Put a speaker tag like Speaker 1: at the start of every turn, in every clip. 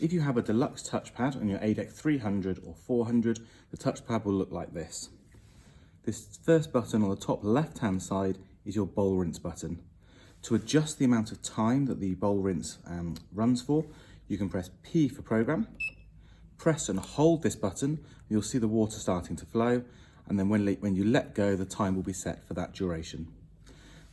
Speaker 1: If you have a deluxe touchpad on your A-dec 300 or 400, the touchpad will look like this. This first button on the top left-hand side is your bowl rinse button. To adjust the amount of time that the bowl rinse runs for, you can press P for program, press and hold this button, you'll see the water starting to flow, and then when you let go, the time will be set for that duration.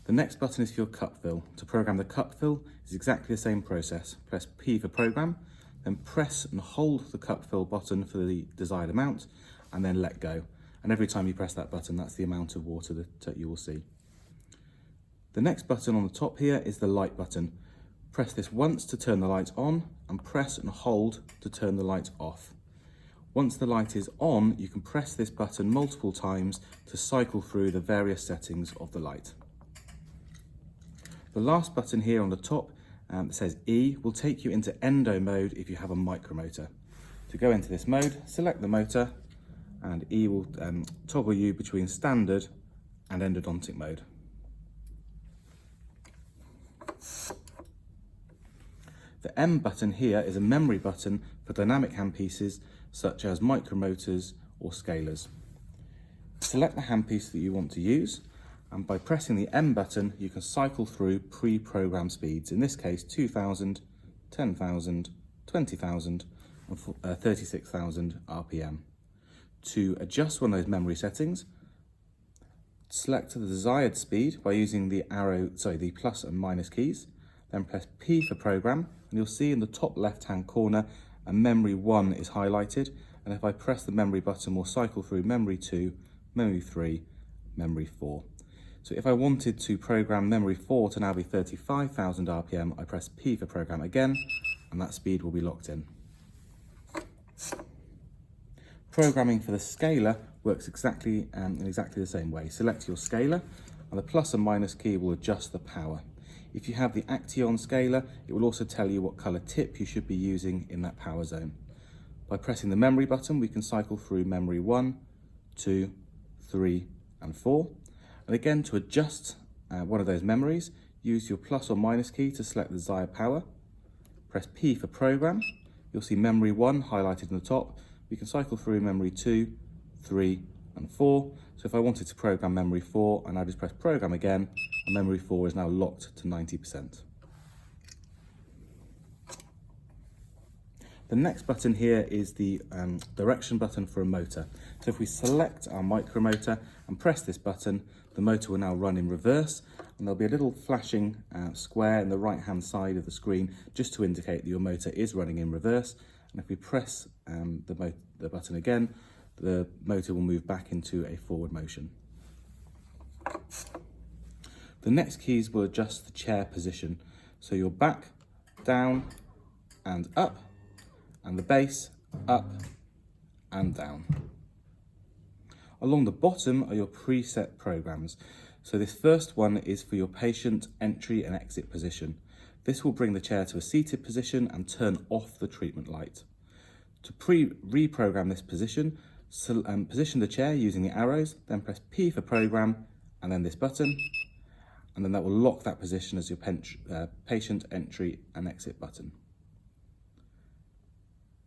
Speaker 1: The next button is for your cup fill. To program the cup fill is exactly the same process. Press P for program, then press and hold the cup fill button for the desired amount, and then let go. And every time you press that button, that's the amount of water that you will see. The next button on the top here is the light button. Press this once to turn the light on, and press and hold to turn the light off. Once the light is on, you can press this button multiple times to cycle through the various settings of the light. The last button here on the top that says E will take you into endo mode if you have a micromotor. To go into this mode, select the motor, and E will toggle you between standard and endodontic mode. The M button here is a memory button for dynamic handpieces such as micromotors or scalars. Select the handpiece that you want to use, and by pressing the M button you can cycle through pre-programmed speeds, in this case 2,000, 10,000, 20,000 and 36,000 RPM. To adjust one of those memory settings, select the desired speed by using the plus and minus keys, then press P for program, and you'll see in the top left-hand corner a memory 1 is highlighted, and if I press the memory button, we'll cycle through memory 2, memory 3, memory 4. So if I wanted to program memory 4 to now be 35,000 RPM, I press P for program again, and that speed will be locked in. Programming for the scalar works in exactly the same way. Select your scalar, and the plus and minus key will adjust the power. If you have the Action scalar, it will also tell you what color tip you should be using in that power zone. By pressing the memory button, we can cycle through memory 1, 2, 3, and 4. And again, to adjust one of those memories, use your plus or minus key to select the desired power. Press P for program. You'll see memory 1 highlighted in the top. We can cycle through memory 2, 3, and 4. So if I wanted to program memory 4, and I just press program again, and memory 4 is now locked to 90%. The next button here is the direction button for a motor. So if we select our micromotor and press this button, the motor will now run in reverse, and there'll be a little flashing square in the right hand side of the screen just to indicate that your motor is running in reverse. And if we press the button again, the motor will move back into a forward motion. The next keys will adjust the chair position. So your back, down and up, and the base, up and down. Along the bottom are your preset programs. So this first one is for your patient entry and exit position. This will bring the chair to a seated position and turn off the treatment light. To reprogram this position, position the chair using the arrows, then press P for program, and then this button, and then that will lock that position as your patient entry and exit button.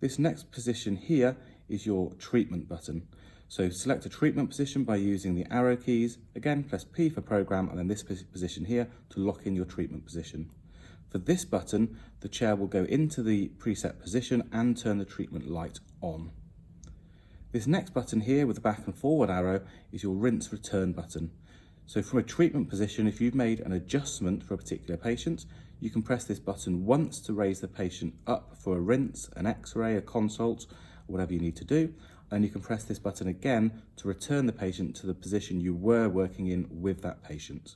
Speaker 1: This next position here is your treatment button. So select a treatment position by using the arrow keys. Again, press P for program, and then this position here to lock in your treatment position. For this button, the chair will go into the preset position and turn the treatment light on. This next button here with the back and forward arrow is your rinse return button. So from a treatment position, if you've made an adjustment for a particular patient, you can press this button once to raise the patient up for a rinse, an x-ray, a consult, or whatever you need to do. And you can press this button again to return the patient to the position you were working in with that patient.